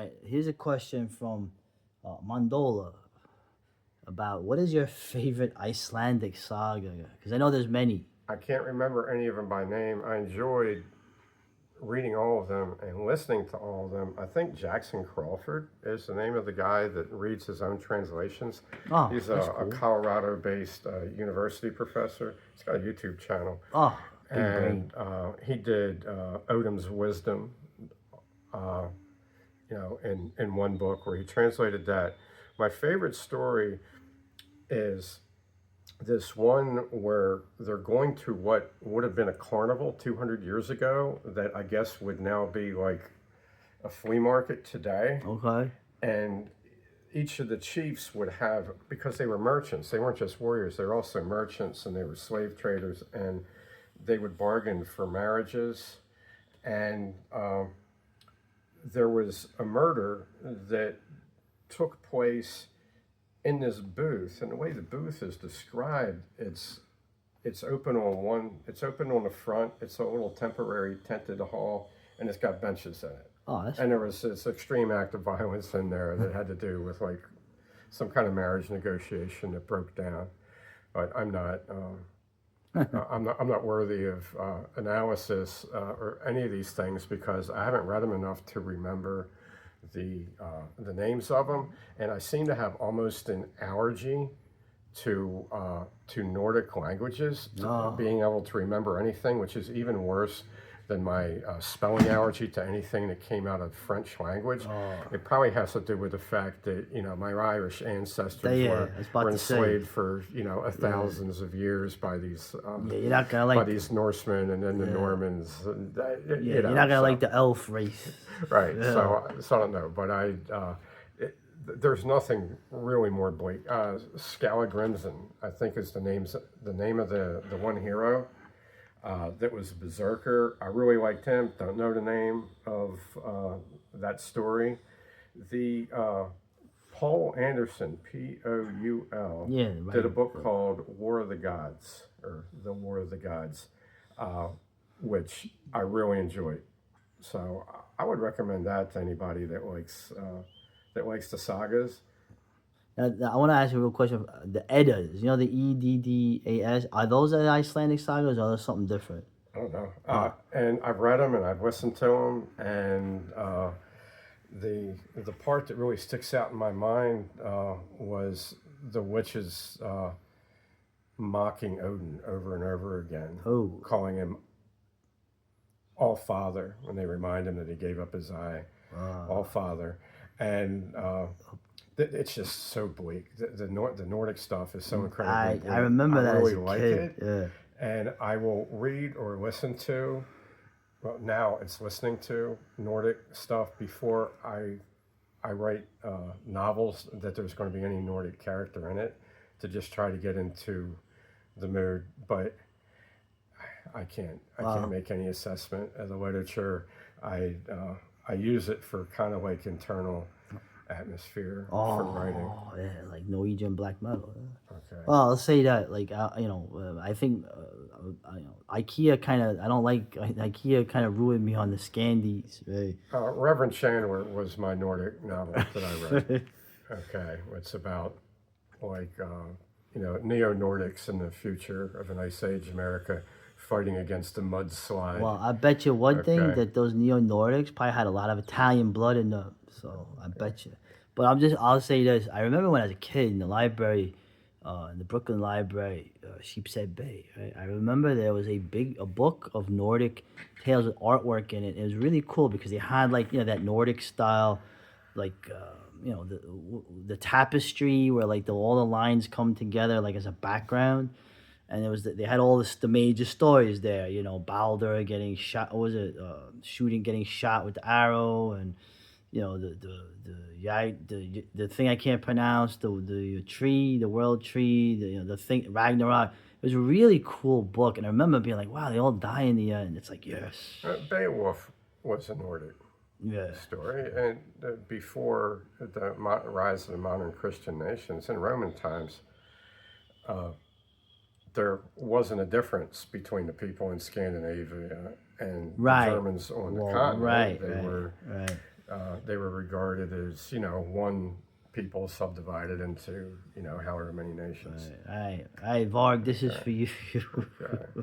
right, here's a question from Mondola about what is your favorite Icelandic saga? Because I know there's many. I can't remember any of them by name. I enjoyed reading all of them and listening to all of them. I think Jackson Crawford is the name of the guy that reads his own translations. Oh, He's that's a cool. Colorado based university professor. He's got a YouTube channel. Oh, big brain. And he did Odin's Wisdom, uh, in one book where he translated that. My favorite story is this one where they're going to what would have been a carnival 200 years ago that I guess would now be like a flea market today. Okay. And each of the chiefs would have, because they were merchants, they weren't just warriors, they were also merchants and they were slave traders, and they would bargain for marriages. And there was a murder that took place in this booth, and the way the booth is described, it's open on the front. It's a little temporary tented hall, and it's got benches in it. Oh, that's And there was this extreme act of violence in there that had to do with like some kind of marriage negotiation that broke down. But I'm not worthy of analysis or any of these things because I haven't read them enough to remember the names of them, and I seem to have almost an allergy to Nordic languages, being able to remember anything, which is even worse than my spelling allergy to anything that came out of French language. It probably has to do with the fact that my Irish ancestors were enslaved for thousands of years by these you're not gonna by like these Norsemen and then the Normans. you're not gonna like the elf race. Right. Yeah. So I don't know, but there's nothing really more bleak. Skallagrimson, I think, is the name of the one hero that was a berserker. I really liked him. Don't know the name of that story. The Paul Anderson, Poul, did a book called War of the Gods, or The War of the Gods, which I really enjoyed. So I would recommend that to anybody that likes the sagas. Now, I want to ask you a real question. The Eddas, the Eddas, are those the Icelandic sagas or are those something different? I don't know. And I've read them and I've listened to them, and the part that really sticks out in my mind was the witches mocking Odin over and over again, calling him All Father when they remind him that he gave up his eye, All Father, and it's just so bleak. The Nordic stuff is so incredibly bleak. I remember that really as a like kid. it, Yeah. and I will read or listen to. Well, now it's listening to Nordic stuff before I write novels that there's going to be any Nordic character in it, to just try to get into the mood. But I can't make any assessment of the literature. I use it for kind of like internal atmosphere for writing. Yeah, like Norwegian black metal. Yeah. Okay. Well, I'll say that, like, I think, IKEA kind of, I don't like, IKEA kind of ruined me on the Scandies, right? Reverend Chandler was my Nordic novel that I read. Okay, it's about like neo-Nordics in the future of an Ice Age America fighting against a mudslide. Well, I bet you one thing that those Neo-Nordics probably had a lot of Italian blood in them, so I bet you. But I'll say this. I remember when I was a kid in the library, in the Brooklyn Library, Sheepshead Bay, right? I remember there was a book of Nordic tales with artwork in it. It was really cool because they had like, that Nordic style, like, the tapestry where like all the lines come together like as a background. And they had all the major stories there, Balder getting shot, what was it, getting shot with the arrow, and the thing I can't pronounce, the tree, the world tree, the thing Ragnarok. It was a really cool book, and I remember being like, wow, they all die in the end. It's like, yes. Beowulf was a Nordic story, and before the rise of the modern Christian nations in Roman times, there wasn't a difference between the people in Scandinavia and the Germans on the continent. they were regarded as, one people subdivided into, however many nations. All right, Varg, this is Okay. for you. Okay.